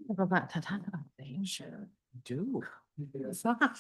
have a lot to talk about. Sure. Do. It's not.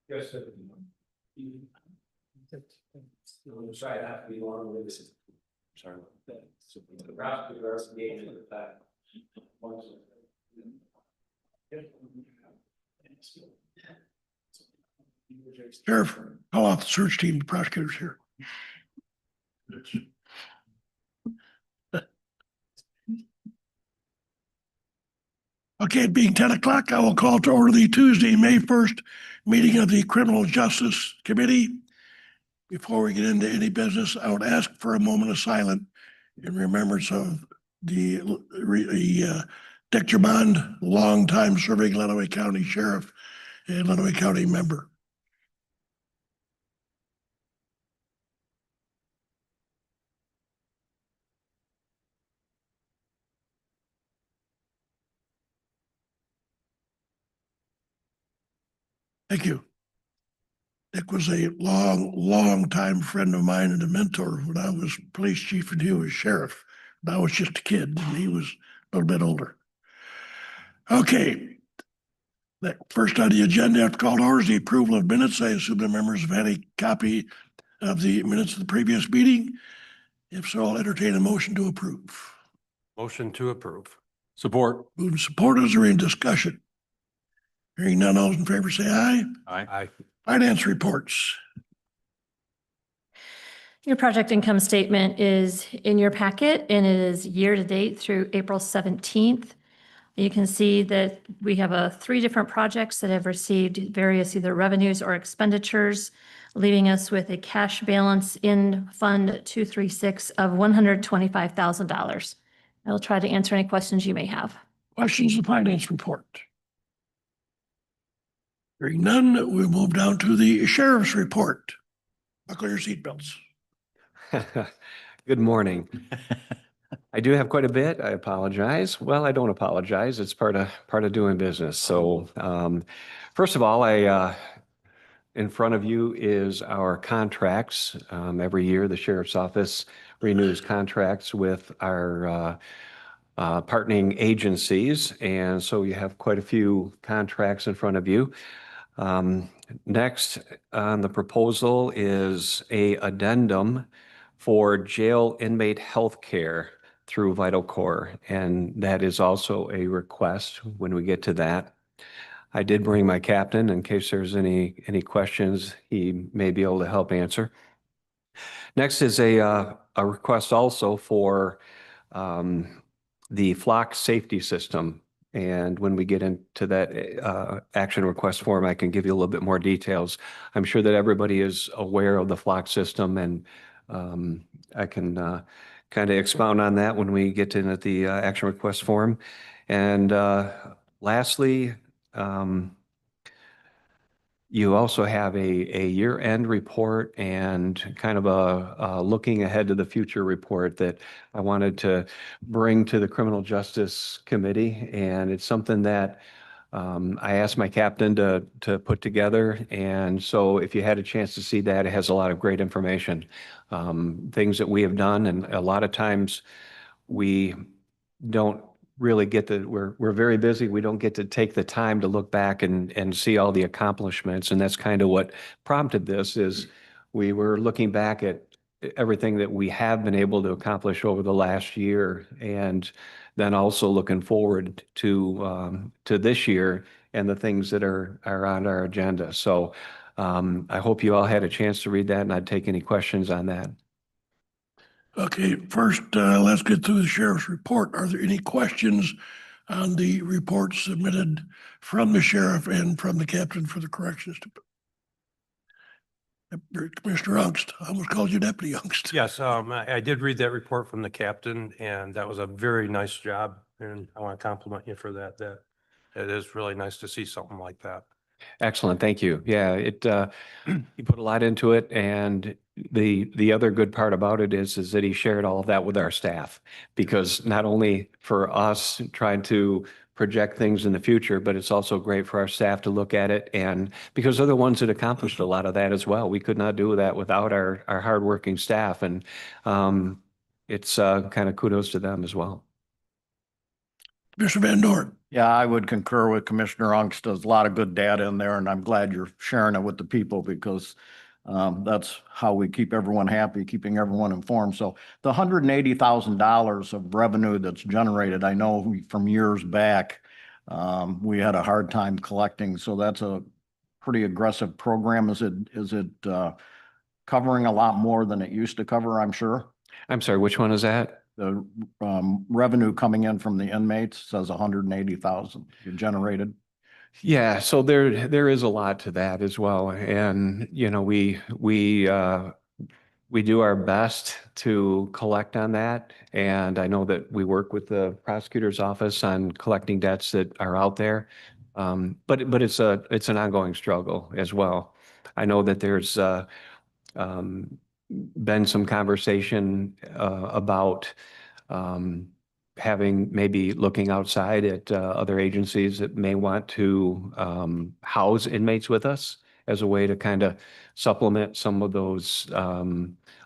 Yes, sir. Sorry, I have to be long with this. Sorry. The rest of the game is that. Sheriff, call off the search team, the prosecutors here. Okay, it being 10 o'clock, I will call to order the Tuesday, May 1st meeting of the Criminal Justice Committee. Before we get into any business, I would ask for a moment of silence in remembrance of the Dick Germond, longtime serving Lenawee County Sheriff and Lenawee County member. Thank you. Dick was a long time friend of mine and a mentor when I was police chief and he was sheriff. And I was just a kid and he was a little bit older. Okay. That first on the agenda after called order is the approval of minutes. I assume the members have had a copy of the minutes of the previous meeting. If so, I'll entertain a motion to approve. Motion to approve. Support. Moved and supported. Is there any discussion? Hearing none, all those in favor say aye. Aye. Finance reports. Your project income statement is in your packet and it is year to date through April 17th. You can see that we have 3 different projects that have received various either revenues or expenditures, leaving us with a cash balance in Fund 236 of $125,000. I will try to answer any questions you may have. Questions of the finance report? Hearing none, we'll move down to the sheriff's report. Buckle your seatbelts. Good morning. I do have quite a bit. I apologize. Well, I don't apologize. It's part of doing business. So, first of all, in front of you is our contracts. Every year, the sheriff's office renews contracts with our partnering agencies, and so you have quite a few contracts in front of you. Next on the proposal is a addendum for jail inmate health care through Vital Core, and that is also a request when we get to that. I did bring my captain in case there's any questions he may be able to help answer. Next is a request also for the flock safety system. And when we get into that action request form, I can give you a little bit more details. I'm sure that everybody is aware of the flock system, and I can kind of expound on that when we get into the action request form. And lastly, you also have a year-end report and kind of a looking ahead to the future report that I wanted to bring to the Criminal Justice Committee. And it's something that I asked my captain to put together. And so if you had a chance to see that, it has a lot of great information, things that we have done. And a lot of times we don't really get to, we're very busy. We don't get to take the time to look back and see all the accomplishments. And that's kind of what prompted this is we were looking back at everything that we have been able to accomplish over the last year. And then also looking forward to this year and the things that are on our agenda. So I hope you all had a chance to read that, and I'd take any questions on that. Okay, first, let's get through the sheriff's report. Are there any questions on the report submitted from the sheriff and from the captain for the corrections? Commissioner Ungst, I almost called you Deputy Ungst. Yes, I did read that report from the captain, and that was a very nice job, and I want to compliment you for that. That it is really nice to see something like that. Excellent, thank you. Yeah, he put a lot into it, and the other good part about it is that he shared all of that with our staff, because not only for us trying to project things in the future, but it's also great for our staff to look at it, and because they're the ones that accomplished a lot of that as well. We could not do that without our hardworking staff, and it's kind of kudos to them as well. Mr. Van Dorn. Yeah, I would concur with Commissioner Ungst. There's a lot of good data in there, and I'm glad you're sharing it with the people because that's how we keep everyone happy, keeping everyone informed. So the $180,000 of revenue that's generated, I know from years back, we had a hard time collecting. So that's a pretty aggressive program. Is it covering a lot more than it used to cover, I'm sure? I'm sorry, which one is that? The revenue coming in from the inmates says 180,000 you generated. Yeah, so there is a lot to that as well, and you know we do our best to collect on that, and I know that we work with the prosecutor's office on collecting debts that are out there, but it's an ongoing struggle as well. I know that there's been some conversation about having maybe looking outside at other agencies that may want to house inmates with us as a way to kind of supplement some of those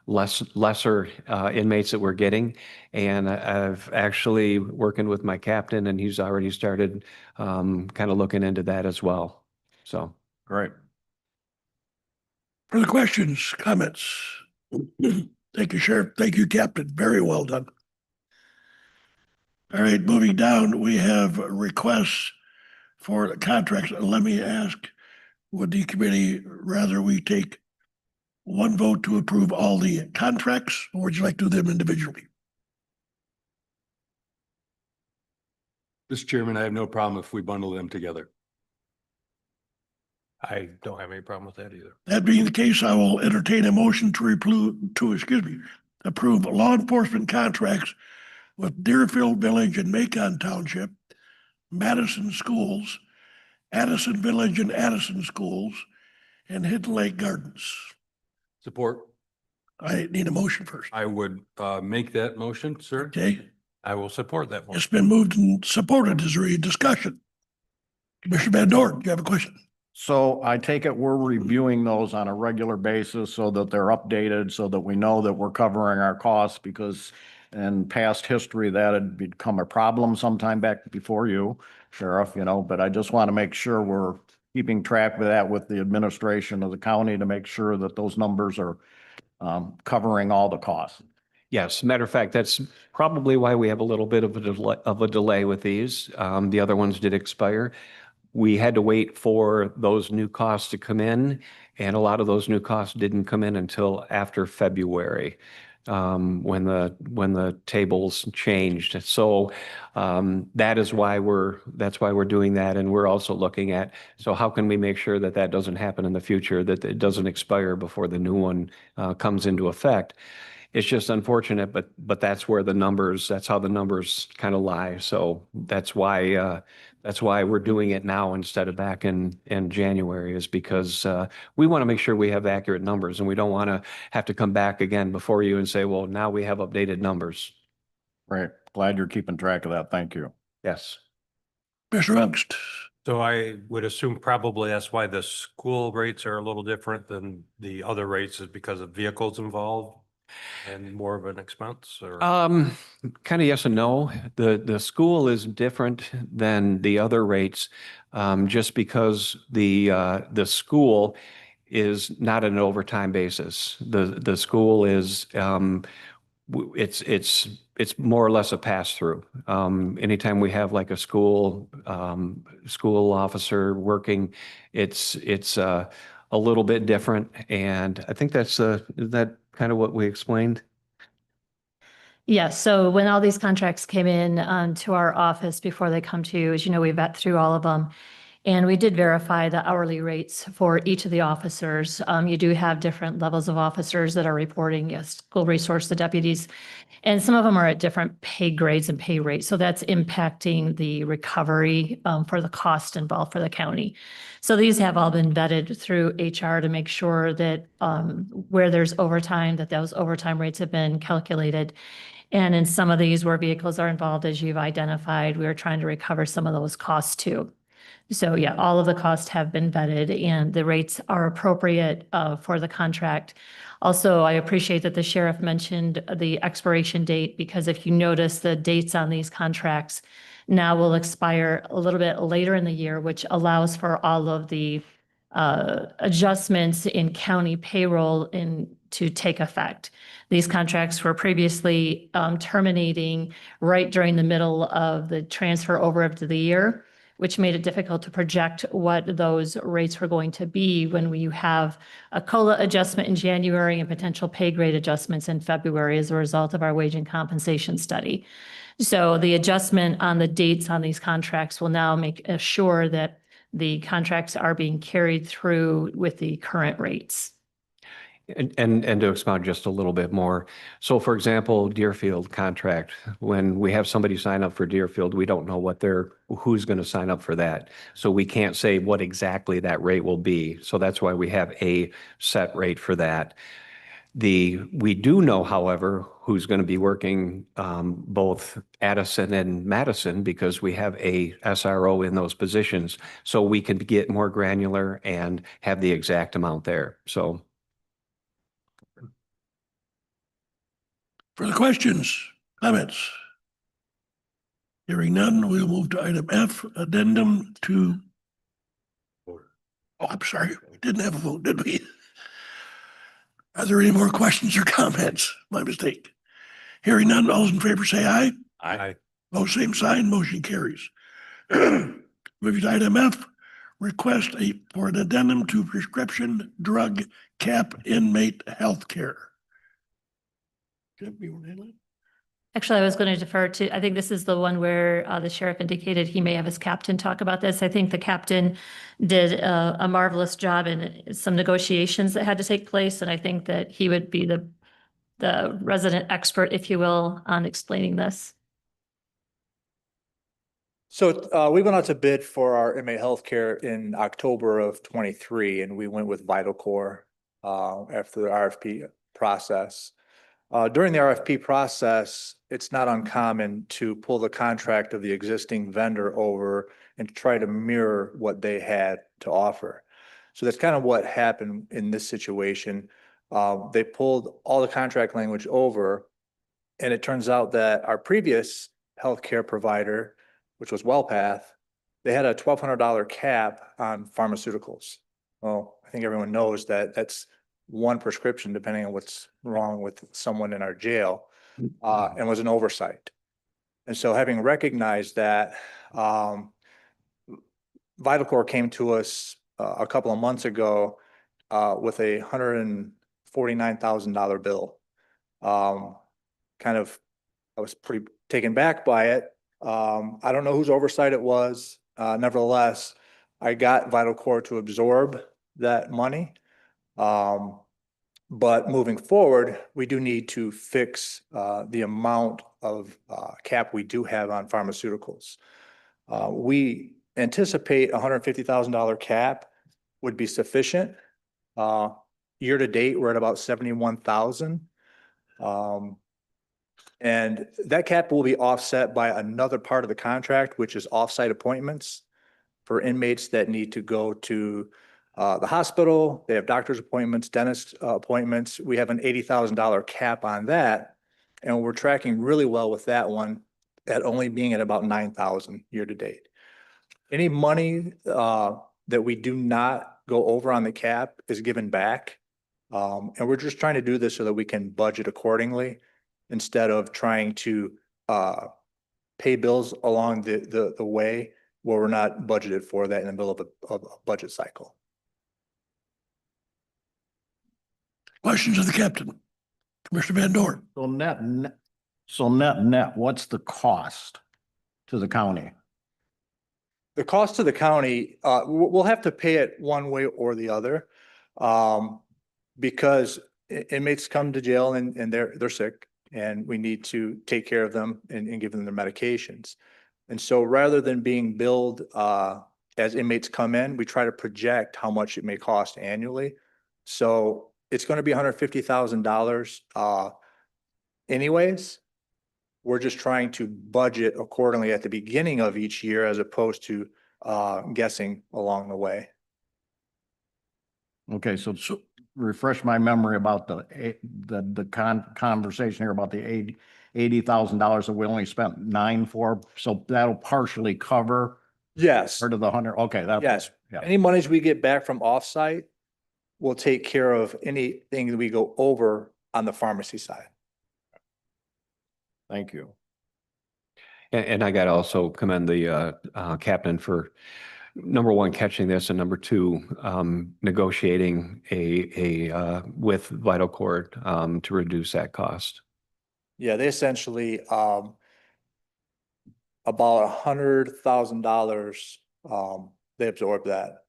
lesser inmates that we're getting. And I've actually working with my captain, and he's already started kind of looking into that as well. So Great. Further questions, comments? Thank you, Sheriff. Thank you, Captain. Very well done. All right, moving down, we have requests for the contracts. Let me ask, would the committee rather we take one vote to approve all the contracts, or would you like to do them individually? Mr. Chairman, I have no problem if we bundle them together. I don't have any problem with that either. That being the case, I will entertain a motion to approve law enforcement contracts with Deerfield Village and Macon Township, Madison Schools, Addison Village and Addison Schools, and Hidden Lake Gardens. Support. I need a motion first. I would make that motion, sir. Okay, I will support that it's motion. been moved and supported. Is there any discussion? Commissioner Van Dorn, do you have a question? So I take it we're reviewing those on a regular basis so that they're updated, so that we know that we're covering our costs, because in past history, that had become a problem sometime back before you, Sheriff, but I just want to make sure we're keeping track of that with the administration of the county to make sure that those numbers are covering all the costs. yes, matter of fact, that's probably why we have a little bit of a delay with these. The other ones did expire. We had to wait for those new costs to come in, and a lot of those new costs didn't come in until after February, when the tables changed. So that's why we're doing that, and we're also looking at, so how can we make sure that that doesn't happen in the future, that it doesn't expire before the new one comes into effect. It's just unfortunate, but that's how the numbers kind of lie. So that's why we're doing it now instead of back in January, is because we want to make sure we have accurate numbers, and we don't want to have to come back again before you and say, well, now we have updated numbers. Right. Glad you're keeping track of that. Thank you. Yes. Mr. Ungst. So I would assume probably that's why the school rates are a little different than the other rates, is because of vehicles involved. and more of an expense or? Kind of yes and no. The school is different than the other rates, just because the school is not an overtime basis. The school is, it's more or less a pass-through. Anytime we have like a school officer working, it's a little bit different. And I think is that kind of what we explained? Yes, so when all these contracts came in to our office before they come to you, as you know, we vet through all of them. And we did verify the hourly rates for each of the officers. You do have different levels of officers that are reporting, yes, school resource, the deputies. And some of them are at different pay grades and pay rates. So that's impacting the recovery for the cost involved for the county. So these have all been vetted through HR to make sure that where there's overtime, that those overtime rates have been calculated. And in some of these where vehicles are involved, as you've identified, we are trying to recover some of those costs too. So yeah, all of the costs have been vetted and the rates are appropriate for the contract. Also, I appreciate that the sheriff mentioned the expiration date because if you notice the dates on these contracts now will expire a little bit later in the year, which allows for all of the adjustments in county payroll to take effect. These contracts were previously terminating right during the middle of the transfer over of the year, which made it difficult to project what those rates were going to be when we have a COLA adjustment in January and potential pay grade adjustments in February as a result of our wage and compensation study. So the adjustment on the dates on these contracts will now make sure that the contracts are being carried through with the current rates. And to expound just a little bit more. So for example, Deerfield contract, when we have somebody sign up for Deerfield, we don't know who's going to sign up for that. So we can't say what exactly that rate will be. So that's why we have a set rate for that. We do know, however, who's going to be working both Addison and Madison because we have a SRO in those positions. So we can get more granular and have the exact amount there. So. Further questions, comments? Hearing none, we'll move to item F, addendum to. Oh, I'm sorry, we didn't have a vote, did we? Are there any more questions or comments? My mistake. Hearing none, all those in favor say aye. Aye. Oh, same sign, motion carries. Moving to item F, request for an addendum to prescription drug cap inmate health care. Actually, I was going to defer to, I think this is the one where the sheriff indicated he may have his captain talk about this. I think the captain did a marvelous job in some negotiations that had to take place. And I think that he would be the resident expert, if you will, on explaining this. So we went out to bid for our inmate healthcare in October of 23, and we went with VitalCore after the RFP process. During the RFP process, it's not uncommon to pull the contract of the existing vendor over and try to mirror what they had to offer. So that's kind of what happened in this situation. They pulled all the contract language over, and it turns out that our previous healthcare provider, which was WellPath, they had a $1,200 cap on pharmaceuticals. Well, I think everyone knows that that's one prescription, depending on what's wrong with someone in our jail, and was an oversight. And so having recognized that, VitalCore came to us a couple of months ago with a $149,000 bill. I was pretty taken back by it. I don't know whose oversight it was. Nevertheless, I got VitalCore to absorb that money. But moving forward, we do need to fix the amount of cap we do have on pharmaceuticals. We anticipate $150,000 cap would be sufficient. Year to date, we're at about 71,000. And that cap will be offset by another part of the contract, which is offsite appointments for inmates that need to go to The hospital, they have doctor's appointments, dentist appointments. We have an $80,000 cap on that. And we're tracking really well with that one at only being at about 9,000 year to date. Any money that we do not go over on the cap is given back. And we're just trying to do this so that we can budget accordingly instead of trying to pay bills along the way where we're not budgeted for that in the middle of a budget cycle. Questions of the captain? Commissioner Van Dorn? So net, what's the cost to the county? The cost to the county, we'll have to pay it one way or the other. Because inmates come to jail and they're sick and we need to take care of them and give them their medications. And so rather than being billed as inmates come in, we try to project how much it may cost annually. So it's going to be $150,000 anyways. We're just trying to budget accordingly at the beginning of each year as opposed to guessing along the way. Okay, so refresh my memory about the conversation here about the $80,000 that we only spent 9 for. So that'll partially cover Yes. part of the 100. Okay, that. Yes. Yeah. Any monies we get back from offsite will take care of anything that we go over on the pharmacy side. Thank you. And I got to also commend the captain for number one, catching this, and number two, negotiating with Vital Cord to reduce that cost. Yeah, they essentially about $100,000 they absorbed that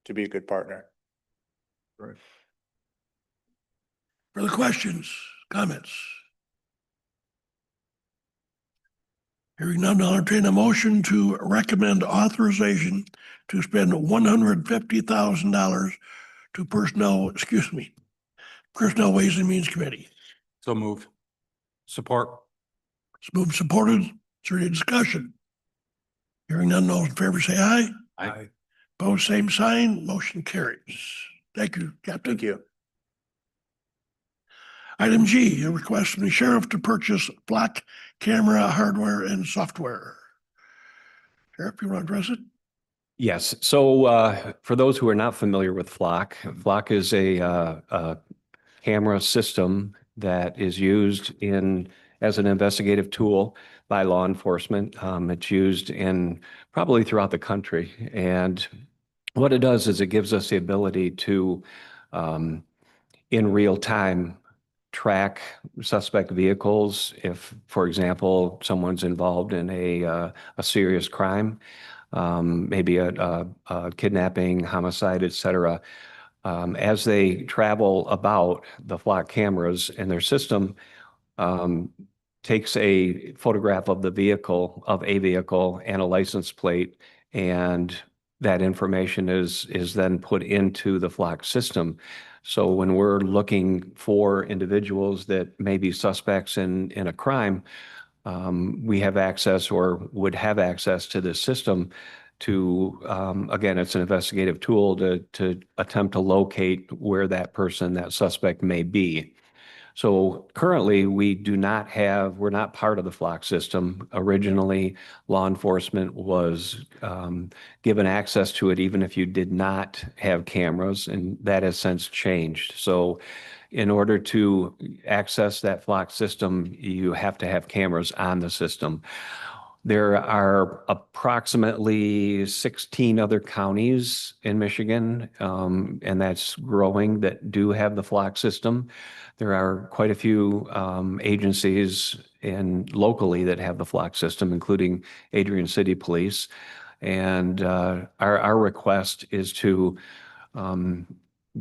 to be a good partner. Right. Further questions, comments? Hearing none, I'll entertain a motion to recommend authorization to spend $150,000 to Personnel Ways and Means Committee. So moved. Support. It's moved and supported. Is there any discussion? Hearing none, those in favor say aye. Aye. Opposed, same sign. Motion carries. Thank you, Captain. Thank you. Item G, a request from the sheriff to purchase black camera hardware and software. Sheriff, you want to address it? Yes. So for those who are not familiar with Flock, Flock is a camera system that is used as an investigative tool by law enforcement. It's used probably throughout the country. And what it does is it gives us the ability to, in real time, track suspect vehicles. If, for example, someone's involved in a serious crime, maybe a kidnapping, homicide, et cetera, as they travel about, the Flock cameras and their system takes a photograph of a vehicle and a license plate, and that information is then put into the Flock system. So when we're looking for individuals that may be suspects in a crime, we have access or would have access to this system to, again, it's an investigative tool to attempt to locate where that suspect may be. So currently we're not part of the Flock system. Originally, law enforcement was given access to it even if you did not have cameras, and that has since changed. So in order to access that Flock system, you have to have cameras on the system. There are approximately 16 other counties in Michigan, and that's growing, that do have the Flock system. There are quite a few agencies locally that have the Flock system, including Adrian City Police. And our request is to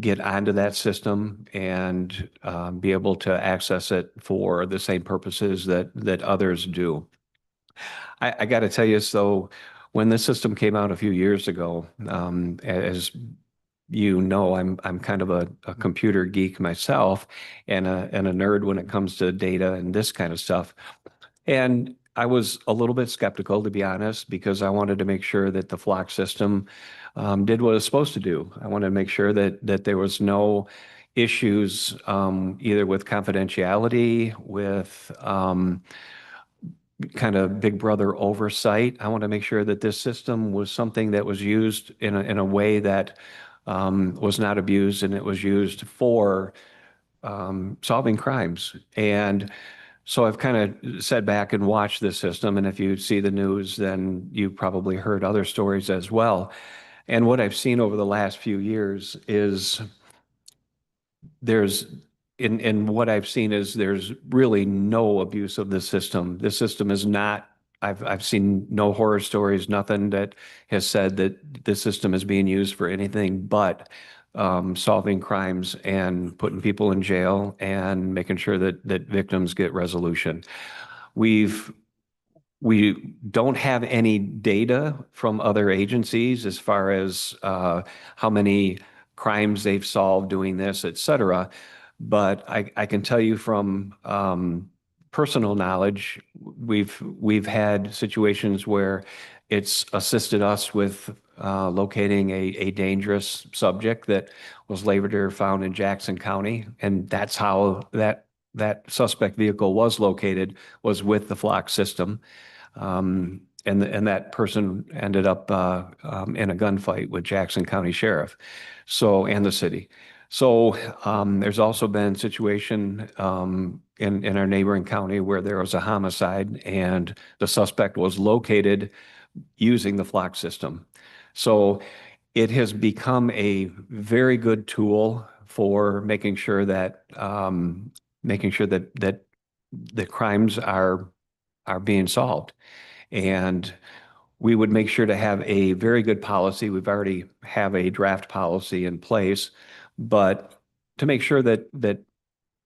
get onto that system and be able to access it for the same purposes that others do. I got to tell you, so when the system came out a few years ago, as you know, I'm kind of a computer geek myself and a nerd when it comes to data and this kind of stuff. And I was a little bit skeptical, to be honest, because I wanted to make sure that the Flock system did what it's supposed to do. I wanted to make sure that there was no issues either with confidentiality, with kind of big brother oversight. I want to make sure that this system was something that was used in a way that was not abused, and it was used for solving crimes. And so I've kind of sat back and watched this system. And if you see the news, then you probably heard other stories as well. And what I've seen over the last few years is there's in what I've seen is there's really no abuse of the system. This system is not, I've seen no horror stories, nothing that has said that the system is being used for anything but solving crimes and putting people in jail and making sure that victims get resolution. We don't have any data from other agencies as far as how many crimes they've solved doing this, et cetera. But I can tell you from personal knowledge, we've had situations where it's assisted us with locating a dangerous subject that was later found in Jackson County, and that's how that suspect vehicle was located, was with the flock system. And that person ended up in a gunfight with Jackson County Sheriff, and the city. So there's also been a situation in our neighboring county where there was a homicide and the suspect was located using the flock system. So it has become a very good tool for making sure that the crimes are being solved. And we would make sure to have a very good policy. We've already have a draft policy in place, but to make sure that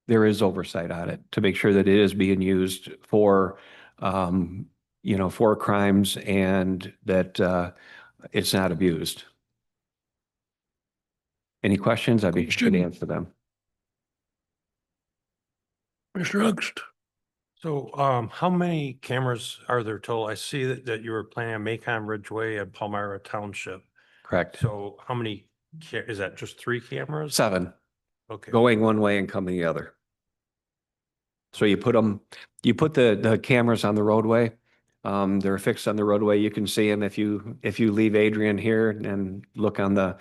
there is oversight on it, to make sure that it is being used for for crimes and that it's not abused. Any questions? I'd be happy to answer them. Mr. August? So how many cameras are there total? I see that you were planning on Macon Ridgeway and Palmyra Township. Correct. So how many, is that just 3 cameras? 7, Okay. going one way and coming the other. So you put the cameras on the roadway. They're fixed on the roadway. You can see them if you leave Adrian here and look on the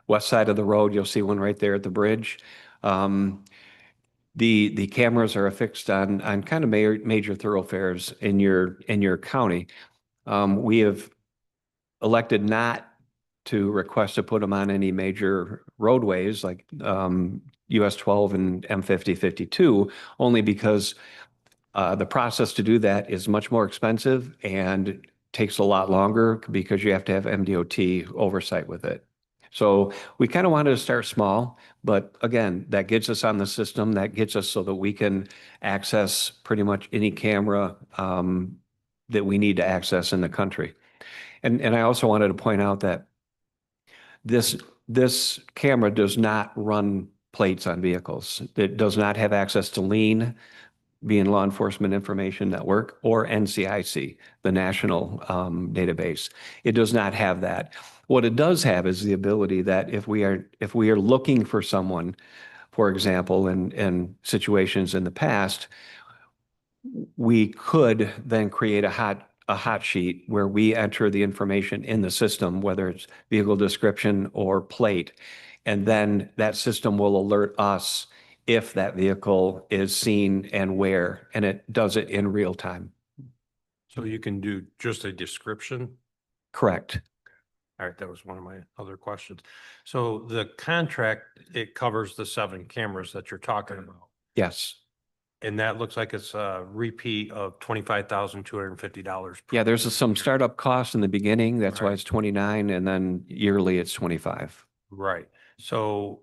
west side of the road, you'll see one right there at the bridge. The cameras are affixed on kind of major thoroughfares in your county. We have elected not to request to put them on any major roadways like US 12 and M50, 52, only because the process to do that is much more expensive and takes a lot longer because you have to have MDOT oversight with it. So we kind of wanted to start small, but again, that gets us on the system. That gets us so that we can access pretty much any camera that we need to access in the country. And I also wanted to point out that this camera does not run plates on vehicles. It does not have access to LEAN, being Law Enforcement Information Network, or NCIC, the national database. It does not have that. What it does have is the ability that if we are looking for someone, for example, in situations in the past, we could then create a hot sheet where we enter the information in the system, whether it's vehicle description or plate, and then that system will alert us if that vehicle is seen and where, and it does it in real time. So you can do just a description? Correct. All right, that was one of my other questions. So the contract, it covers the 7 cameras that you're talking about. Yes. And that looks like it's a repeat of $25,250. Yeah, there's some startup costs in the beginning. That's why Right. it's 29, and then yearly it's 25. Right. So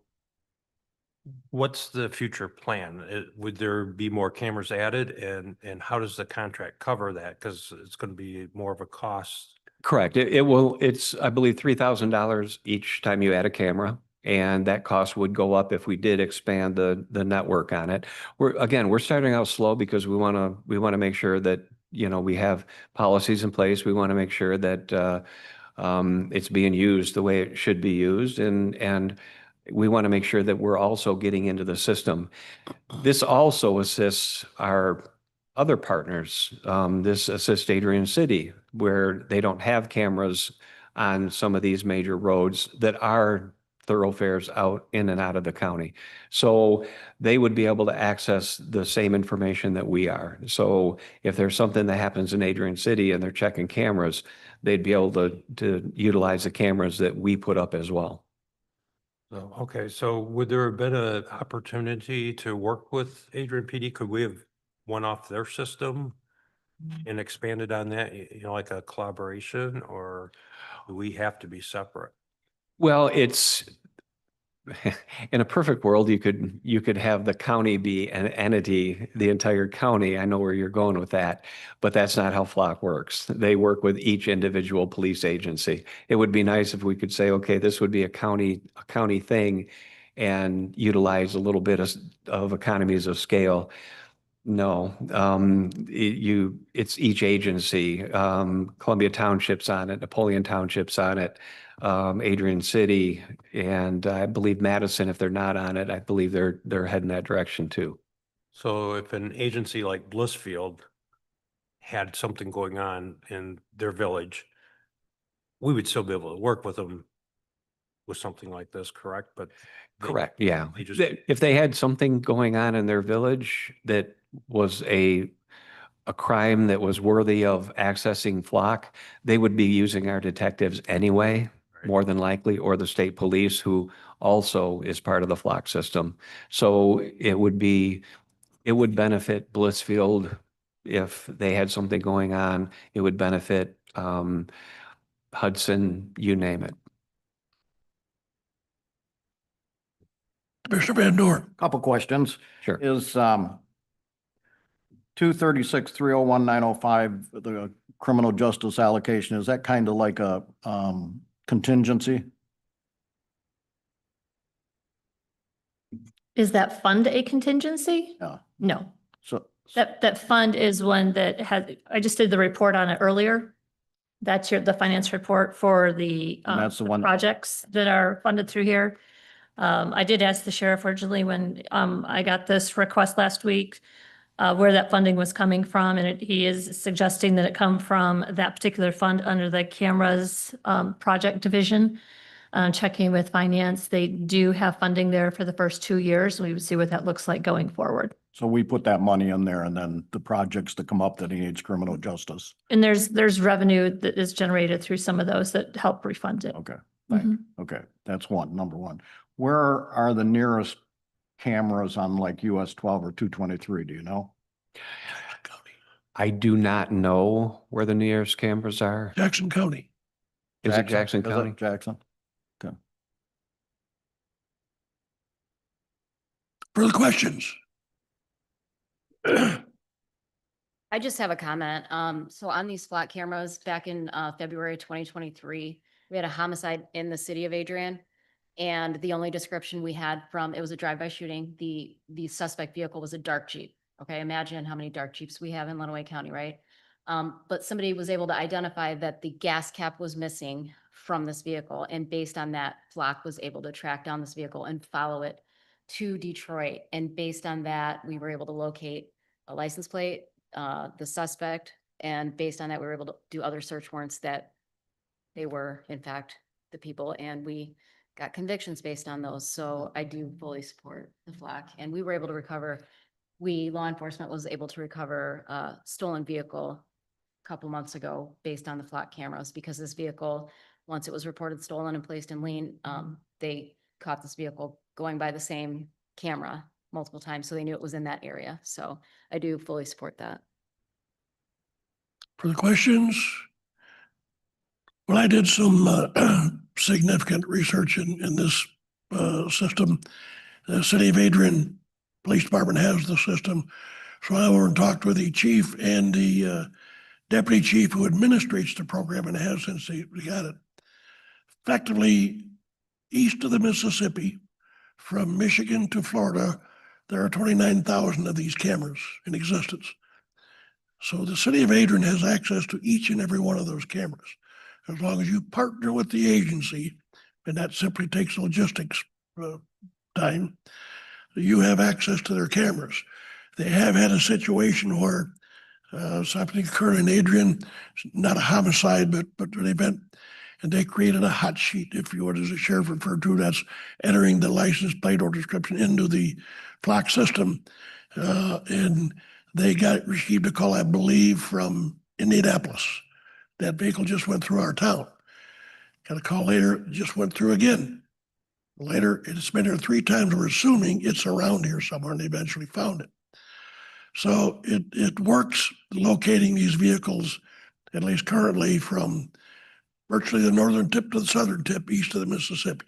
what's the future plan? Would there be more cameras added, and how does the contract cover that? Because it's going to be more of a cost. Correct. It's, I believe, $3,000 each time you add a camera. And that cost would go up if we did expand the network on it. We're starting out slow because we want to make sure that, we have policies in place. We want to make sure that it's being used the way it should be used, and we want to make sure that we're also getting into the system. This also assists our other partners. This assists Adrian City, where they don't have cameras on some of these major roads that are thoroughfares out in and out of the county. So they would be able to access the same information that we are. So if there's something that happens in Adrian City and they're checking cameras, they'd be able to utilize the cameras that we put up as well. So, okay, so would there have been an opportunity to work with Adrian PD? Could we have went off their system and expanded on that, you know, like a collaboration, or do we have to be separate? Well, it's in a perfect world, you could have the county be an entity, the entire county. I know where you're going with that, but that's not how Flock works. They work with each individual police agency. It would be nice if we could say, okay, this would be a county thing and utilize a little bit of economies of scale. No, it's each agency. Columbia Township's on it, Napoleon Township's on it, Adrian City, and I believe Madison, if they're not on it, I believe they're heading that direction too. So if an agency like Blissfield had something going on in their village, we would still be able to work with them with something like this, correct? But Correct, yeah. they just- If they had something going on in their village that was a crime that was worthy of accessing Flock, they would be using our detectives anyway, more than likely, or the state police, who also is part of the Flock system. So it would benefit Blissfield if they had something going on. It would benefit Hudson, you name it. Commissioner Van Dorn. Couple questions. Sure. Is 236-301-905, the criminal justice allocation, is that kind of like a contingency? Is that fund a contingency? Yeah. No, So, that fund is one that had, I just did the report on it earlier. That's the finance report for the And that's the one- projects that are funded through here. I did ask the sheriff originally when I got this request last week, where that funding was coming from, and he is suggesting that it come from that particular fund under the cameras project division. Checking with finance, they do have funding there for the first 2 years. We would see what that looks like going forward. so we put that money in there and then the projects that come up that he needs criminal justice. And there's revenue that is generated through some of those that help refund it. Okay, thank Mhm. you. Okay, that's number one. Where are the nearest cameras on like US 12 or 223? Do you know? I do not know where the nearest cameras are. Jackson County. Is it Jackson Is it County? Jackson? Further questions? I just have a comment. So on these flat cameras, back in February 2023, we had a homicide in the city of Adrian. And the only description we had it was a drive-by shooting. The suspect vehicle was a dark Jeep. Okay, imagine how many dark Jeeps we have in Lenawee County, right? But somebody was able to identify that the gas cap was missing from this vehicle. And based on that, Flock was able to track down this vehicle and follow it to Detroit. And based on that, we were able to locate a license plate, the suspect, and based on that, we were able to do other search warrants that they were in fact the people, and we got convictions based on those. So I do fully support the Flock, and we were able to recover, law enforcement was able to recover a stolen vehicle a couple months ago based on the Flock cameras, because this vehicle, once it was reported stolen and placed in lien, they caught this vehicle going by the same camera multiple times, so they knew it was in that area. So I do fully support that. Further questions? Well, I did some significant research in this system. The City of Adrian Police Department has the system. So I went and talked with the chief and the deputy chief who administrates the program and has since they got it. Effectively, east of the Mississippi, from Michigan to Florida, there are 29,000 of these cameras in existence. So the City of Adrian has access to each and every one of those cameras. as long as you partner with the agency, and that simply takes logistics time, you have access to their cameras. They have had a situation where something occurred in Adrian, not a homicide, but an event, and they created a hot sheet, if you would, as the sheriff referred to, that's entering the license plate or description into the clock system. And they received a call, I believe, from Indianapolis. That vehicle just went through our town. Got a call later, it just went through again. Later, it's been here 3 times. We're assuming it's around here somewhere, and they eventually found it. So it works locating these vehicles, at least currently, from virtually the northern tip to the southern tip east of the Mississippi.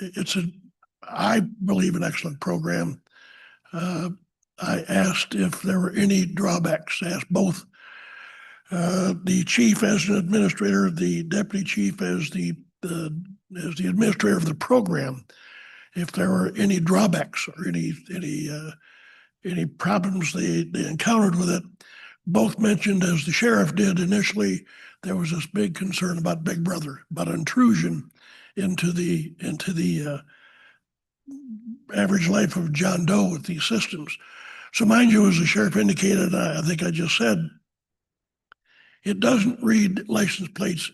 It's I believe, an excellent program. I asked if there were any drawbacks. I asked both the chief as an administrator, the deputy chief as the administrator of the program, if there were any drawbacks or any problems they encountered with it. Both mentioned, as the sheriff did initially, there was this big concern about Big Brother, about intrusion into the average life of John Doe with these systems. So mind you, as the sheriff indicated, I think I just said, it doesn't read license plates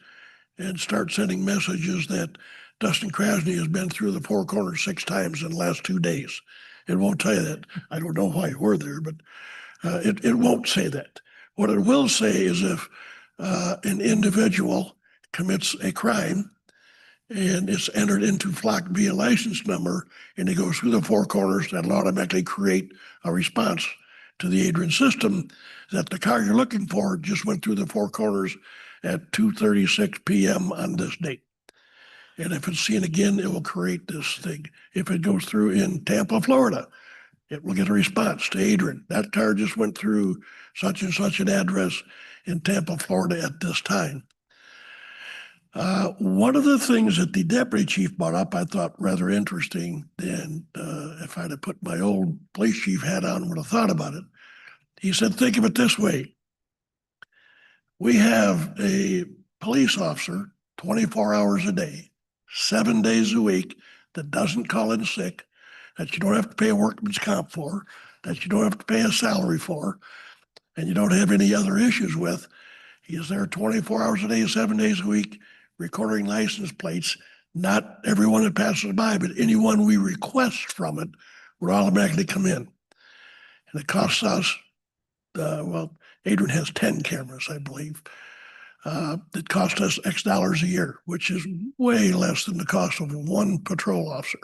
and start sending messages that Dustin Krasny has been through the 4 corners 6 times in the last 2 days. It won't tell you that. I don't know why you were there, but it won't say that. What it will say is if an individual commits a crime and it's entered into flock via license number and it goes through the 4 corners, that'll automatically create a response to the Adrian system that the car you're looking for just went through the 4 corners at 2:36 p.m. on this date. And if it's seen again, it will create this thing. If it goes through in Tampa, Florida, it will get a response to Adrian. That car just went through such and such an address in Tampa, Florida at this time. One of the things that the deputy chief brought up, I thought rather interesting, and if I'd have put my old police chief hat on, would have thought about it. He said, think of it this way. We have a police officer 24 hours a day, 7 days a week, that doesn't call in sick, that you don't have to pay a workman's comp for, that you don't have to pay a salary for, and you don't have any other issues with. He is there 24 hours a day, 7 days a week, recording license plates. Not everyone that passes by, but anyone we request from it would automatically come in. And it costs us, well, Adrian has 10 cameras, I believe. It cost us X dollars a year, which is way less than the cost of 1 patrol officer.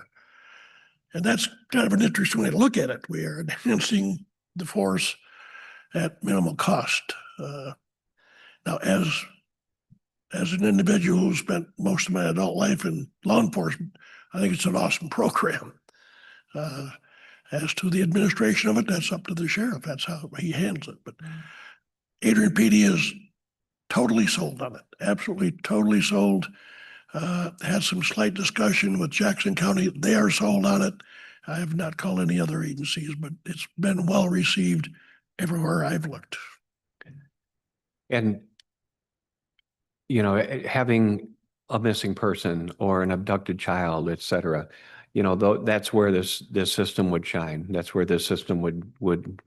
And that's kind of an interesting way to look at it. We are enhancing the force at minimal cost. Now, as an individual who spent most of my adult life in law enforcement, I think it's an awesome program. As to the administration of it, that's up to the sheriff. That's how he handles it. But Adrian PD is totally sold on it. Absolutely totally sold. Had some slight discussion with Jackson County. They are sold on it. I have not called any other agencies, but it's been well received everywhere I've looked. And, you know, having a missing person or an abducted child, et cetera, you know, that's where this system would shine. That's where this system would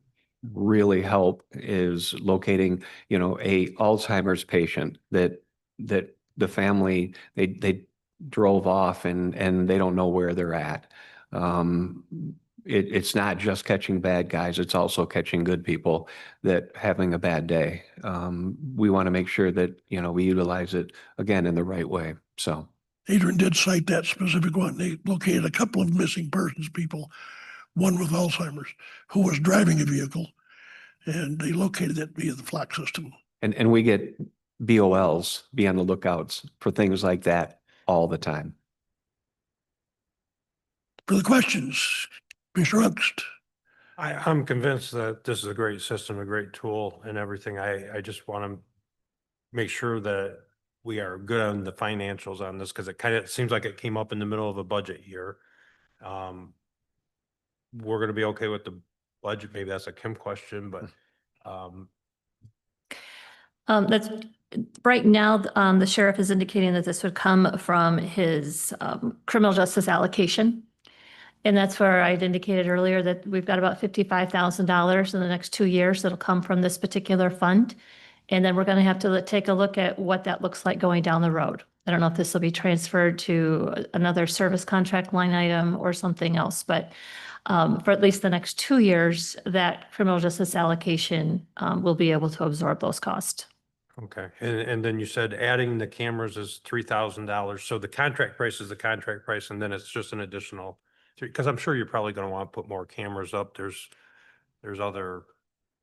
really help, is locating, you know, a Alzheimer's patient that the family, they drove off and they don't know where they're at. It's not just catching bad guys, it's also catching good people that having a bad day. We want to make sure that, you know, we utilize it again in the right way. So Adrian did cite that specific one. They located a couple of missing persons people, one with Alzheimer's, who was driving a vehicle, and they located it via the flock system. And we get BOLs, be on the lookouts for things like that all the time. For the questions, Mr. Ungst. I'm convinced that this is a great system, a great tool and everything. I just want to make sure that we are good on the financials on this, because it kind of seems like it came up in the middle of a budget year. We're going to be okay with the budget. Maybe that's a Kim question, but That's right now, the sheriff is indicating that this would come from his criminal justice allocation. And that's where I'd indicated earlier that we've got about $55,000 in the next 2 years that'll come from this particular fund. And then we're going to have to take a look at what that looks like going down the road. I don't know if this will be transferred to another service contract line item or something else, but for at least the next 2 years, that criminal justice allocation will be able to absorb those costs. Okay, and then you said adding the cameras is $3,000. So the contract price is the contract price, and then it's just an additional, because I'm sure you're probably going to want to put more cameras up. There's other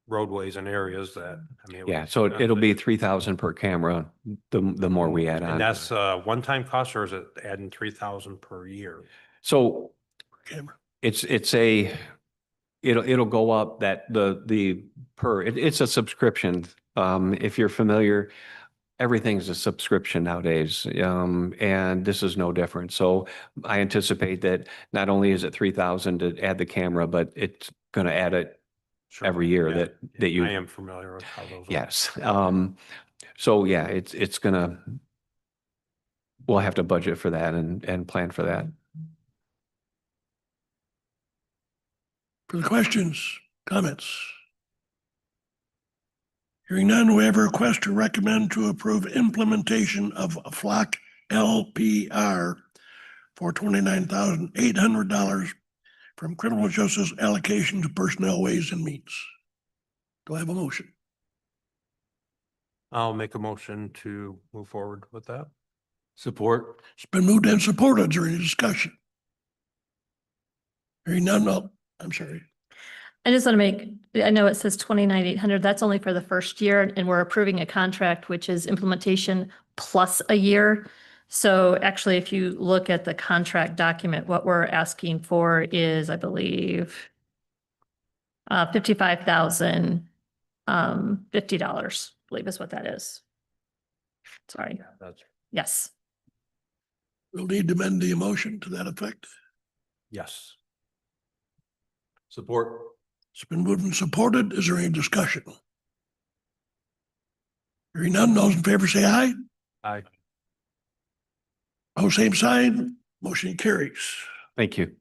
roadways and areas that, I mean. Yeah, so it'll be 3,000 per camera, the more we add on. And that's a one-time cost, or is it adding 3,000 per year? So Camera. it'll go up that it's a subscription. If you're familiar, everything's a subscription nowadays. And this is no different. So I anticipate that not only is it 3,000 to add the camera, but it's going to add it Sure. every year Yeah, that you. I am familiar with how those work. Yes. So yeah, it's gonna, we'll have to budget for that and plan for that. For the questions, comments? Hearing none, we have a request to recommend to approve implementation of flock LPR for $29,800 from criminal justice allocation to personnel ways and means. Do I have a motion? I'll make a motion to move forward with that. Support. It's been moved and supported. Is there any discussion? Hearing none, I'm sorry. I just want to make, I know it says 29,800. That's only for the first year, and we're approving a contract, which is implementation plus a year. So actually, if you look at the contract document, what we're asking for is, I believe, $55,050, I believe is what that is. Sorry. That's, Yes. We'll need to amend the motion to that effect. yes. Support. It's been moved and supported. Is there any discussion? Hearing none, those in favor say aye. Aye. Oh, same sign. Motion carries. Thank you.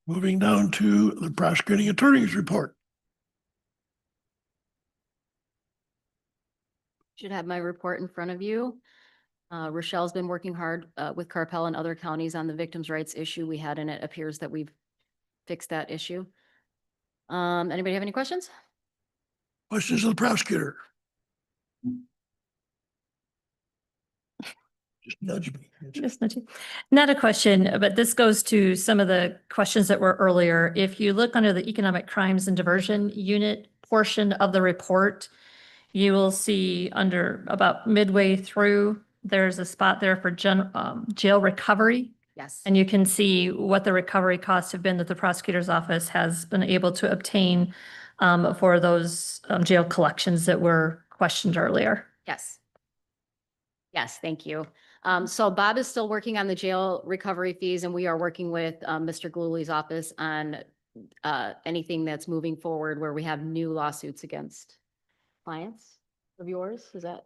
Moving down to the prosecuting attorney's report. Should have my report in front of you. Rochelle's been working hard with Carpel and other counties on the victims' rights issue we had, and it appears that we've fixed that issue. Anybody have any questions? Questions of the prosecutor? Just nudge me. Just not a question, but this goes to some of the questions that were earlier. If you look under the economic crimes and diversion unit portion of the report, you will see under about midway through, there's a spot there for jail recovery. Yes. And you can see what the recovery costs have been that the prosecutor's office has been able to obtain for those jail collections that were questioned earlier. Yes. Yes, thank you. So Bob is still working on the jail recovery fees, and we are working with Mr. Gluli's office on anything that's moving forward where we have new lawsuits against clients of yours. Is that?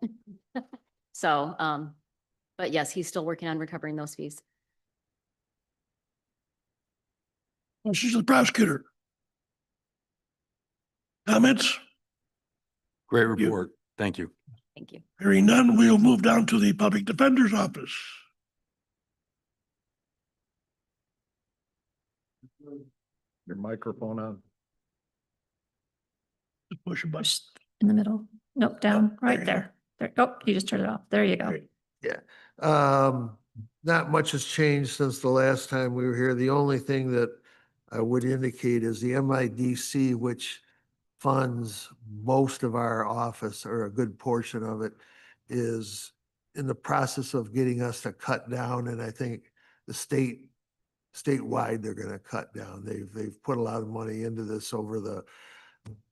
So, but yes, he's still working on recovering those fees. Questions of the prosecutor? Comments? Great report. Thank you. Thank you. Hearing none, we'll move down to the public defender's office. Your microphone on. Just push a button. Just in the middle. Nope, down, there right you there. There, oh, you just turned it off. There you go. Great. Not much has changed since the last time we were here. The only thing that I would indicate is the MIDC, which funds most of our office, or a good portion of it, is in the process of getting us to cut down. And I think the statewide, they're going to cut down. They've put a lot of money into this over the,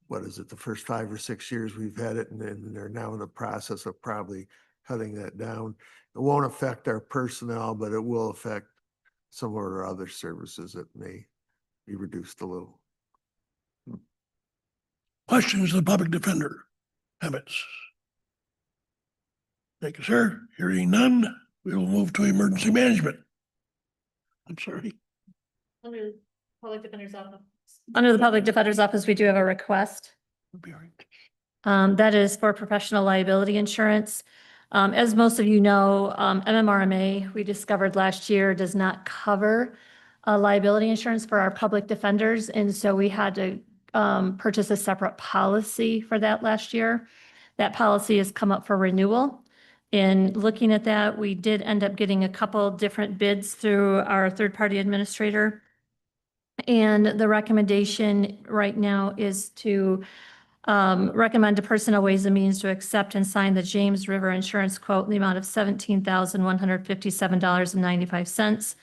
what is it, the first 5 or 6 years we've had it, and they're now in the process of probably cutting that down. It won't affect our personnel, but it will affect some of our other services that may be reduced a little. Questions of the public defender? Comments? Thank you, sir. Hearing none, we will move to emergency management. I'm sorry. Under the Public Defender's Office. Under the Public Defender's Office, we do have a request. We'll be all right. That is for professional liability insurance. As most of you know, MMRMA, we discovered last year, does not cover liability insurance for our public defenders. And so we had to purchase a separate policy for that last year. That policy has come up for renewal. In looking at that, we did end up getting a couple different bids through our third-party administrator. And the recommendation right now is to recommend to Personnel Ways and Means to accept and sign the James River Insurance quote in the amount of $17,157.95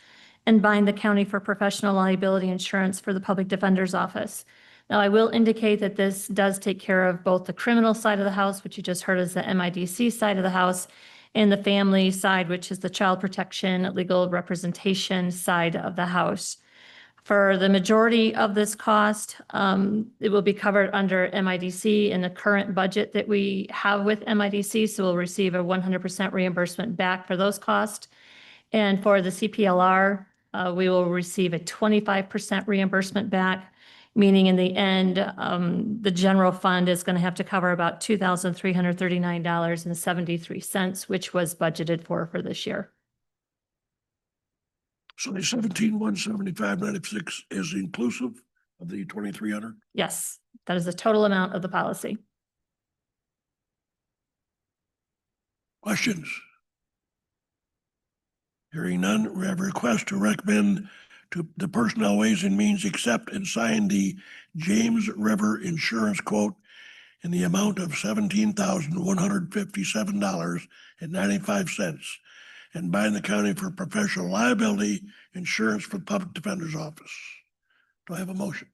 and bind the county for professional liability insurance for the Public Defender's Office. Now, I will indicate that this does take care of both the criminal side of the house, which you just heard is the MIDC side of the house, and the family side, which is the child protection, legal representation side of the house. For the majority of this cost, it will be covered under MIDC in the current budget that we have with MIDC. So we'll receive a 100% reimbursement back for those costs. And for the CPLR, we will receive a 25% reimbursement back, meaning in the end, the general fund is going to have to cover about $2,339.73, which was budgeted for this year. So the 17,175.96 is inclusive of the 2,300? Yes, that is the total amount of the policy. Questions? Hearing none, we have a request to recommend to the Personnel Ways and Means accept and sign the James River Insurance quote in the amount of $17,157.95 and bind the county for professional liability insurance for the Public Defender's Office. Do I have a motion?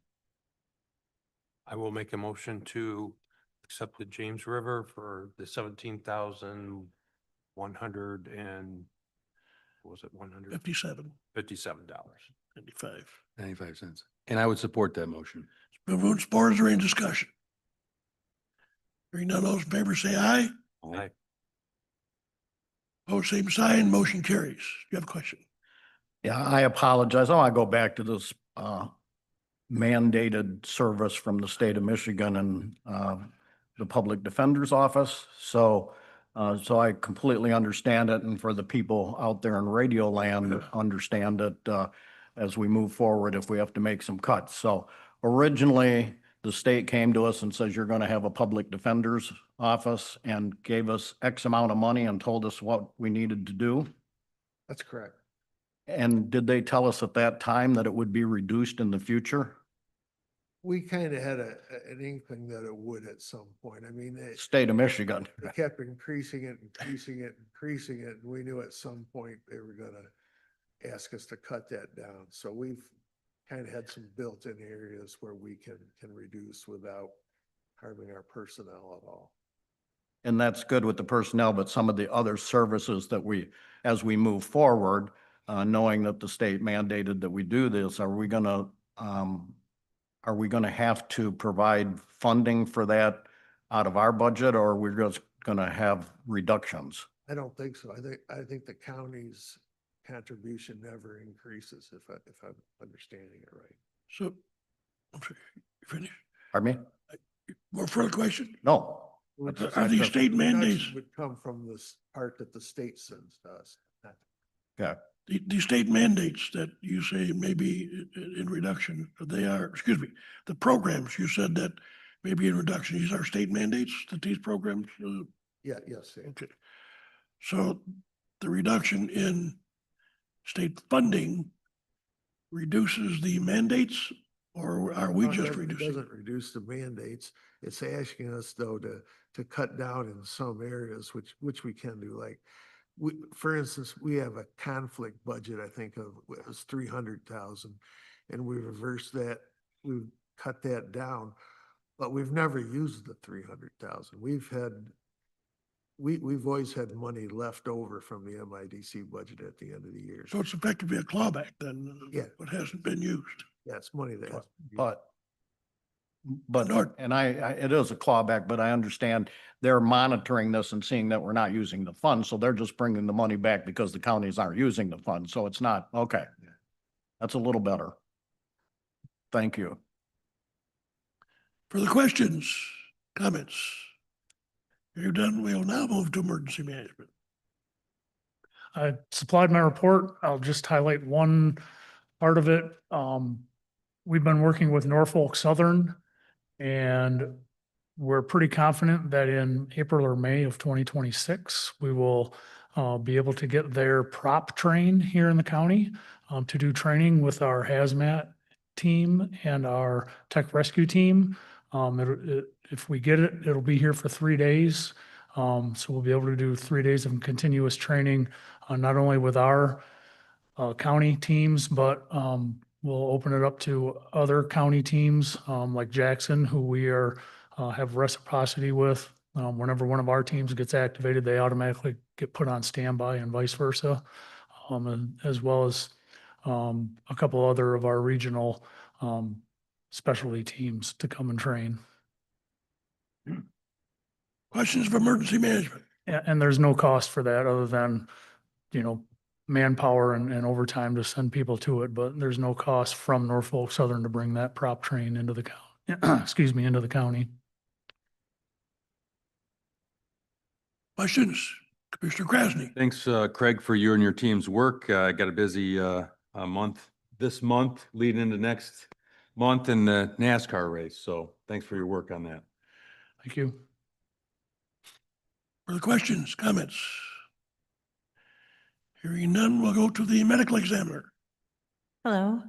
I will make a motion to accept the James River for the 17,100 and what was it, $157. $57.95. 95 cents. And I would support that motion. Moved and supported. Is there any discussion? Hearing none, those in favor say aye. Aye. Opposed, same sign. Motion carries. You have a question? Yeah, I apologize. I want to go back to this mandated service from the state of Michigan and the Public Defender's Office. So I completely understand it. And for the people out there in radio land, understand it as we move forward if we have to make some cuts. So originally, the state came to us and says, you're going to have a Public Defender's Office, and gave us X amount of money and told us what we needed to do. That's correct. And did they tell us at that time that it would be reduced in the future? We kind of had an inkling that it would at some point. I mean, State of Michigan. they kept increasing it. And we knew at some point they were gonna ask us to cut that down. So we've kind of had some built-in areas where we can reduce without harming our personnel at all. And that's good with the personnel, but some of the other services that as we move forward, knowing that the state mandated that we do this, are we gonna have to provide funding for that out of our budget, or we're just gonna have reductions? I don't think so. I think the county's contribution never increases if I'm understanding it right. So, I'm sorry, you finished? Pardon me? More further question? No. Are these state mandates? Reduction would come from this part that the state sends to us. Yeah. The state mandates that you say may be in reduction, they are, excuse me, the programs you said that may be in reduction, these are state mandates that these programs? Yeah, yes. Okay. So the reduction in state funding reduces the mandates, or are we No, it just doesn't- reducing? It doesn't reduce the mandates. It's asking us though to cut down in some areas, which we can do. Like, for instance, we have a conflict budget, I think it was 300,000. And we reversed that, we've cut that down, but we've never used the 300,000. We've always had money left over from the MIDC budget at the end of the year. So it's effectively a clawback then? Yeah. What hasn't been used? Yeah, it's money that. But But, and it is a clawback, but I understand they're monitoring this and seeing that we're not using the funds. So they're just bringing the money back because the counties aren't using the funds. So it's not, okay. That's a little better. Thank you. Further questions, comments? You're done. We'll now move to emergency management. I supplied my report. I'll just highlight one part of it. We've been working with Norfolk Southern, and we're pretty confident that in April or May of 2026, we will be able to get their prop train here in the county to do training with our hazmat team and our tech rescue team. If we get it, it'll be here for 3 days. So we'll be able to do 3 days of continuous training, not only with our county teams, but we'll open it up to other county teams like Jackson, who we have reciprocity with. Whenever one of our teams gets activated, they automatically get put on standby and vice versa, and as well as a couple other of our regional specialty teams to come and train. Questions of emergency management? And there's no cost for that other than, manpower and overtime to send people to it, but there's no cost from Norfolk Southern to bring that prop train into the county, into the county. Questions? Commissioner Krasny. Thanks, Craig, for you and your team's work. I got a busy month this month, leading into next month in the NASCAR race. So thanks for your work on that. Thank you. Further questions, comments? Hearing none, we'll go to the medical examiner. Hello.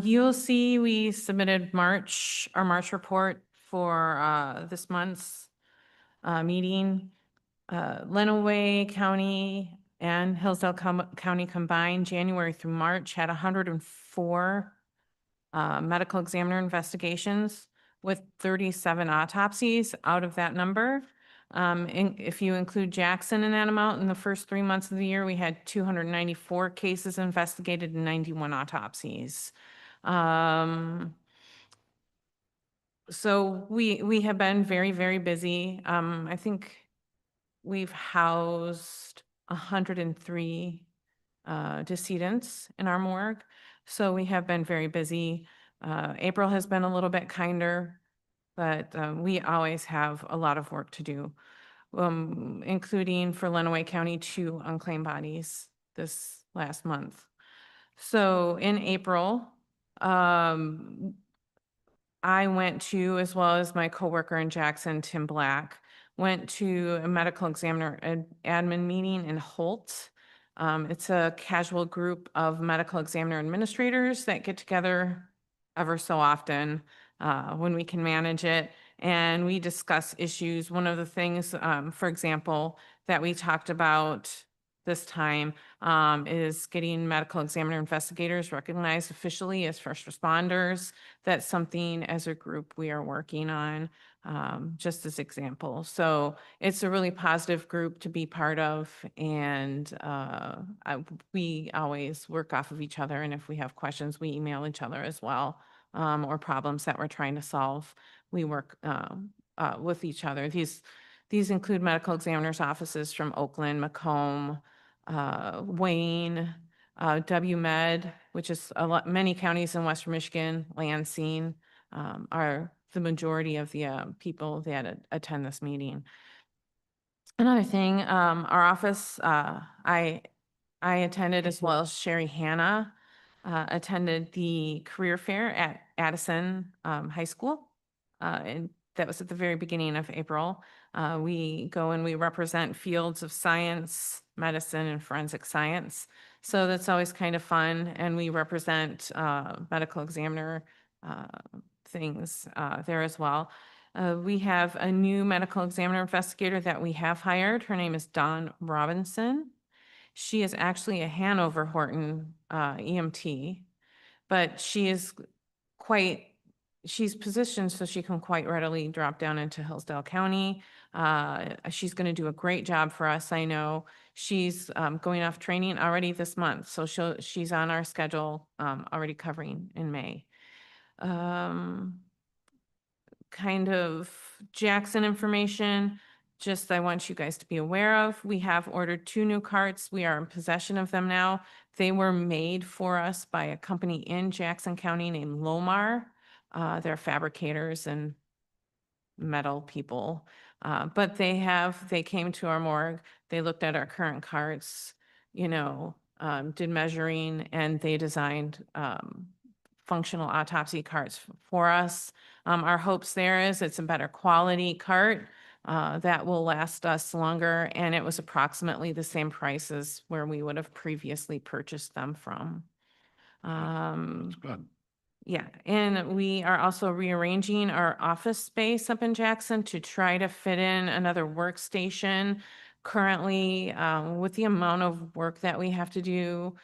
You'll see we submitted our March report for this month's meeting. Lenawee County and Hillsdale County combined, January through March, had 104 medical examiner investigations with 37 autopsies out of that number. If you include Jackson in that amount, in the first 3 months of the year, we had 294 cases investigated and 91 autopsies. So we have been very, very busy. I think we've housed 103 decedents in our morgue. So we have been very busy. April has been a little bit kinder, but we always have a lot of work to do, including for Lenawee County 2 unclaimed bodies this last month. So in April, I went to, as well as my coworker in Jackson, Tim Black, went to a medical examiner admin meeting in Holt. It's a casual group of medical examiner administrators that get together ever so often when we can manage it. And we discuss issues. One of the things, for example, that we talked about this time is getting medical examiner investigators recognized officially as first responders. That's something as a group we are working on, just as example. So it's a really positive group to be part of, and we always work off of each other. And if we have questions, we email each other as well, or problems that we're trying to solve. We work with each other. These include medical examiners' offices from Oakland, Macomb, Wayne, WMed, which is many counties in Western Michigan, Lansing, are the majority of the people that attend this meeting. Another thing, our office, I attended, as well as Sherry Hanna, attended the career fair at Addison High School. And that was at the very beginning of April. We go and we represent fields of science, medicine, and forensic science. So that's always kind of fun. And we represent medical examiner things there as well. We have a new medical examiner investigator that we have hired. Her name is Dawn Robinson. She is actually a Hanover Horton EMT, but she's positioned so she can quite readily drop down into Hillsdale County. She's going to do a great job for us. I know she's going off training already this month. So she's on our schedule already covering in May. kind of Jackson information, just I want you guys to be aware of. We have ordered 2 new carts. We are in possession of them now. They were made for us by a company in Jackson County named Lomar. They're fabricators and metal people. But they came to our morgue, they looked at our current carts, did measuring, and they designed functional autopsy carts for us. Our hopes there is it's a better quality cart that will last us longer, and it was approximately the same price as where we would have previously purchased them from. That's good. Yeah, and we are also rearranging our office space up in Jackson to try to fit in another workstation. Currently, with the amount of work that we have to do,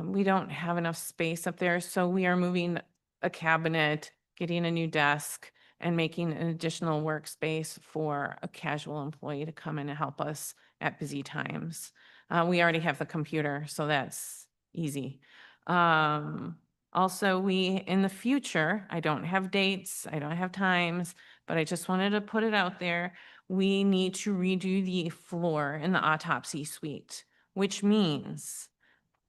we don't have enough space up there, so we are moving a cabinet, getting a new desk, and making an additional workspace for a casual employee to come in and help us at busy times. We already have the computer, so that's easy. Also, in the future, I don't have dates, I don't have times, but I just wanted to put it out there. We need to redo the floor in the autopsy suite, which means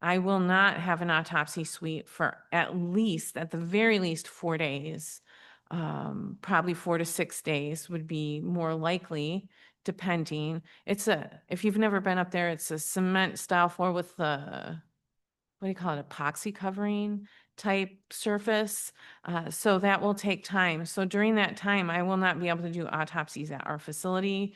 I will not have an autopsy suite for at the very least 4 days. Probably 4 to 6 days would be more likely, depending. If you've never been up there, it's a cement style floor with what do you call it, epoxy covering type surface. So that will take time. So during that time, I will not be able to do autopsies at our facility,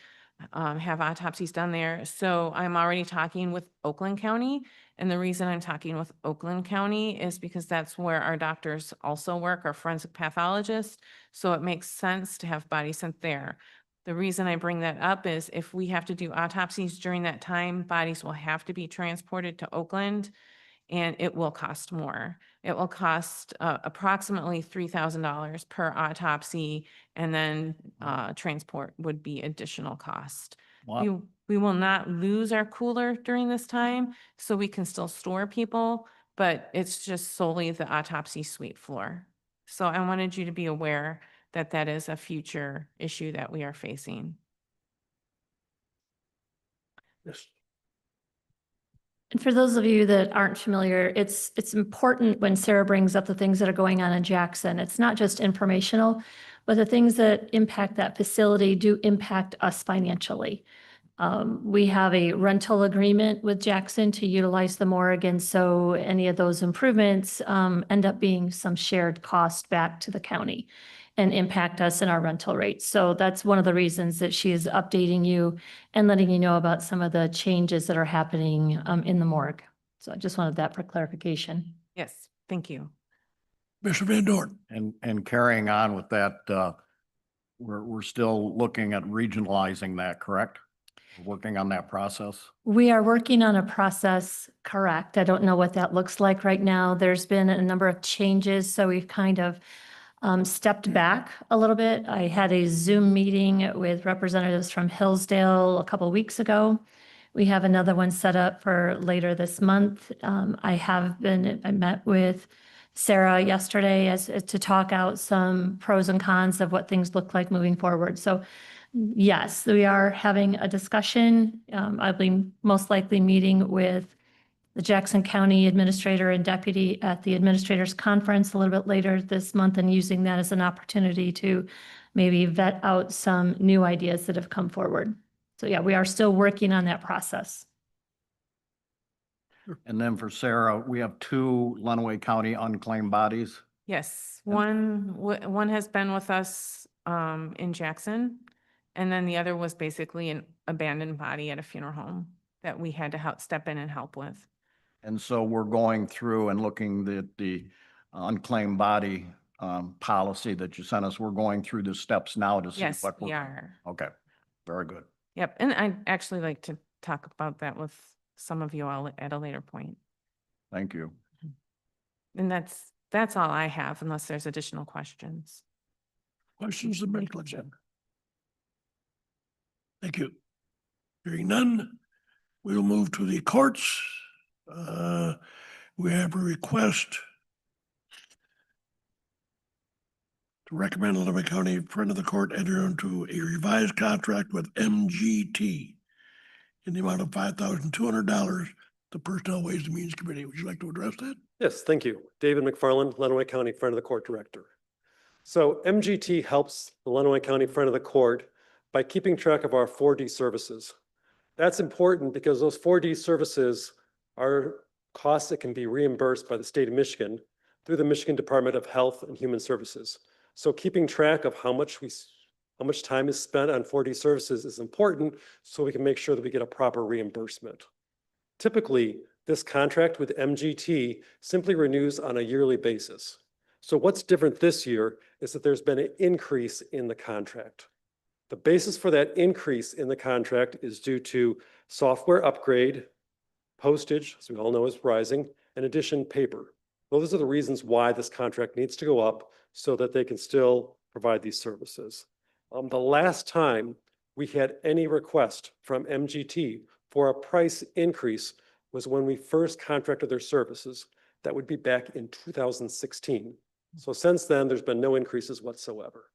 have autopsies done there. So I'm already talking with Oakland County. And the reason I'm talking with Oakland County is because that's where our doctors also work, our forensic pathologists. So it makes sense to have bodies sent there. The reason I bring that up is if we have to do autopsies during that time, bodies will have to be transported to Oakland, and it will cost more. It will cost approximately $3,000 per autopsy, and then transport would be additional cost. Wow. We will not lose our cooler during this time, so we can still store people, but it's just solely the autopsy suite floor. So I wanted you to be aware that that is a future issue that we are facing. Yes. And for those of you that aren't familiar, it's important when Sarah brings up the things that are going on in Jackson. It's not just informational, but the things that impact that facility do impact us financially. We have a rental agreement with Jackson to utilize the morgue, and so any of those improvements end up being some shared cost back to the county and impact us in our rental rates. So that's one of the reasons that she is updating you and letting you know about some of the changes that are happening in the morgue. So I just wanted that for clarification. Yes, thank you. Mr. Van Dorn. And carrying on with that, we're still looking at regionalizing that, correct? We're working on that process. We are working on a process, correct. I don't know what that looks like right now. There's been a number of changes, so we've kind of stepped back a little bit. I had a Zoom meeting with representatives from Hillsdale a couple weeks ago. We have another one set up for later this month. I met with Sarah yesterday to talk out some pros and cons of what things look like moving forward. So yes, we are having a discussion. I'll be most likely meeting with the Jackson County Administrator and Deputy at the Administrators Conference a little bit later this month, and using that as an opportunity to maybe vet out some new ideas that have come forward. So yeah, we are still working on that process. And then for Sarah, we have 2 Lenawee County unclaimed bodies. Yes, one has been with us in Jackson, and then the other was basically an abandoned body at a funeral home that we had to step in and help with. And so we're going through and looking at the unclaimed body policy that you sent us. We're going through the steps now to see Yes, what we we're. are. Okay, very good. Yep, and I'd actually like to talk about that with some of you all at a later point. Thank you. And that's all I have, unless there's additional questions. Questions of medical examiner? Thank you. Hearing none, we will move to the courts. We have a request to to recommend Lenawee County Friend of the Court enter into a revised contract with MGT in the amount of $5,200, the Personnel Ways and Means Committee. Would you like to address that? Yes, thank you. David McFarland, Lenawee County Friend of the Court Director. So MGT helps the Lenawee County Friend of the Court by keeping track of our 4D services. That's important because those 4D services are costs that can be reimbursed by the state of Michigan through the Michigan Department of Health and Human Services. So keeping track of how much time is spent on 4D services is important so we can make sure that we get a proper reimbursement. Typically, this contract with MGT simply renews on a yearly basis. So what's different this year is that there's been an increase in the contract. The basis for that increase in the contract is due to software upgrade, postage, as we all know is rising, in addition, paper. Those are the reasons why this contract needs to go up so that they can still provide these services. The last time we had any request from MGT for a price increase was when we first contracted their services. That would be back in 2016. So since then, there's been no increases whatsoever.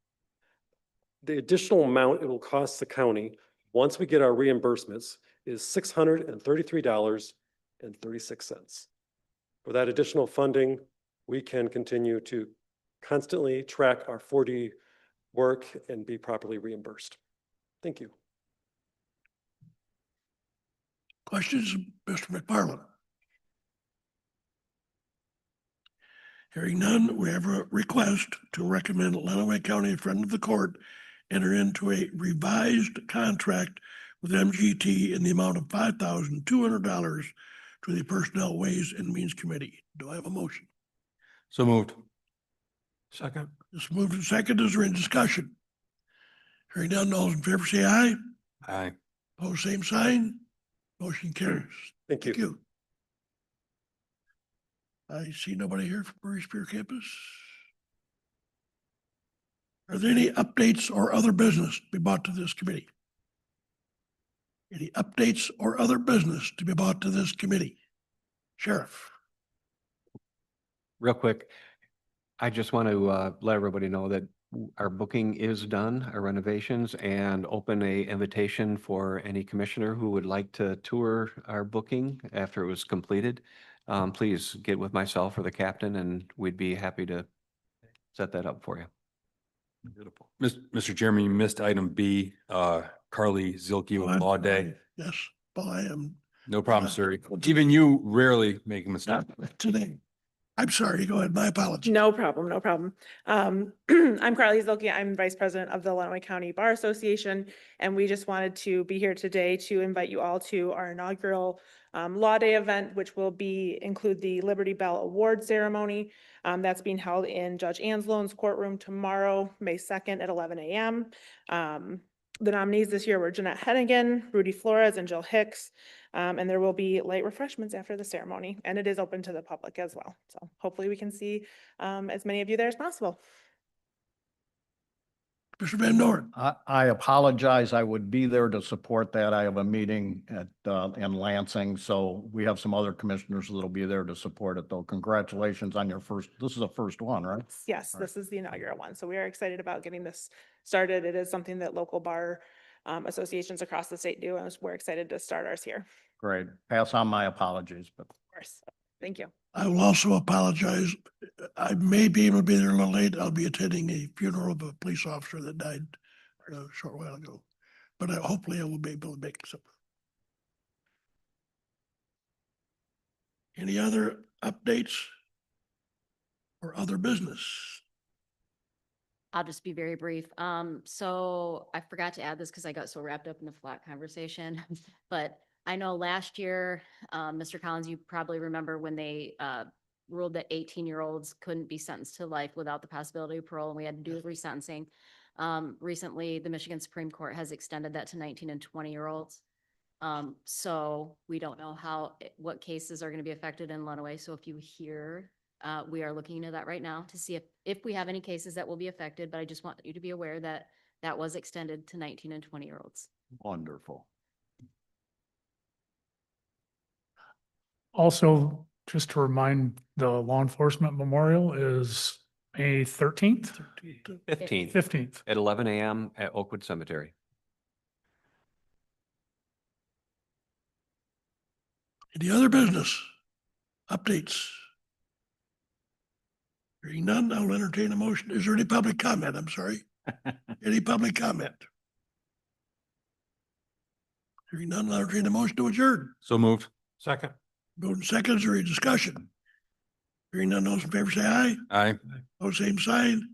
The additional amount it will cost the county once we get our reimbursements is $633.36. For that additional funding, we can continue to constantly track our 4D work and be properly reimbursed. Thank you. Questions, Mr. McFarland? Hearing none, we have a request to recommend Lenawee County Friend of the Court enter into a revised contract with MGT in the amount of $5,200 to the Personnel Ways and Means Committee. Do I have a motion? So moved. Second. This moved and second. Is there any discussion? Hearing none, all those in favor say aye. Aye. Opposed, same sign. Motion carries. Thank you. Thank you. I see nobody here from Murray Spear Campus. Are there any updates or other business to be brought to this committee? Any updates or other business to be brought to this committee? Sheriff. Real quick, I just want to let everybody know that our booking is done, our renovations, and open a invitation for any commissioner who would like to tour our booking after it was completed. Please get with myself or the captain, and we'd be happy to set that up for you. Beautiful. Mr. Chairman, you missed item B, Carly Zilke with Law Day. Yes, well, I am. No problem, sir. Even you rarely make a mistake. Not today. I'm sorry, go ahead. My apologies. No problem, no problem. I'm Carly Zilke. I'm Vice President of the Lenawee County Bar Association, and we just wanted to be here today to invite you all to our inaugural Law Day event, which will include the Liberty Bell Award Ceremony. That's being held in Judge Anslone's courtroom tomorrow, May 2nd at 11 a.m. The nominees this year were Jeanette Hennigan, Rudy Flores, and Jill Hicks. And there will be light refreshments after the ceremony, and it is open to the public as well. So hopefully we can see as many of you there as possible. Mr. Van Dorn. I apologize. I would be there to support that. I have a meeting in Lansing, so we have some other commissioners that'll be there to support it, though. Congratulations on your first, this is the first one, right? Yes, this is the inaugural one. So we are excited about getting this started. It is something that local bar associations across the state do, and we're excited to start ours here. Great. Pass on my apologies, but. Of course. Thank you. I will also apologize. I may be able to be there a little late. I'll be attending a funeral of a police officer that died a short while ago. But hopefully I will be able to make some. Any other updates or other business? I'll just be very brief. So I forgot to add this because I got so wrapped up in the flat conversation, but I know last year, Mr. Collins, you probably remember when they ruled that 18-year-olds couldn't be sentenced to life without the possibility of parole, and we had to do resentencing. Recently, the Michigan Supreme Court has extended that to 19 and 20-year-olds. So we don't know what cases are going to be affected in Lenawee. So if you hear, we are looking into that right now to see if we have any cases that will be affected, but I just want you to be aware that that was extended to 19 and 20-year-olds. Wonderful. Also, just to remind, the law enforcement memorial is May 13th, 15th 15th. at 11 a.m. at Oakwood Cemetery. Any other business? Updates? Hearing none, I'll entertain a motion. Is there any public comment? I'm sorry. Any public comment? Hearing none, I'll entertain a motion to adjourn. So moved. Second. Voting seconds or any discussion? Hearing none, those in favor say aye. Aye. Those same sign.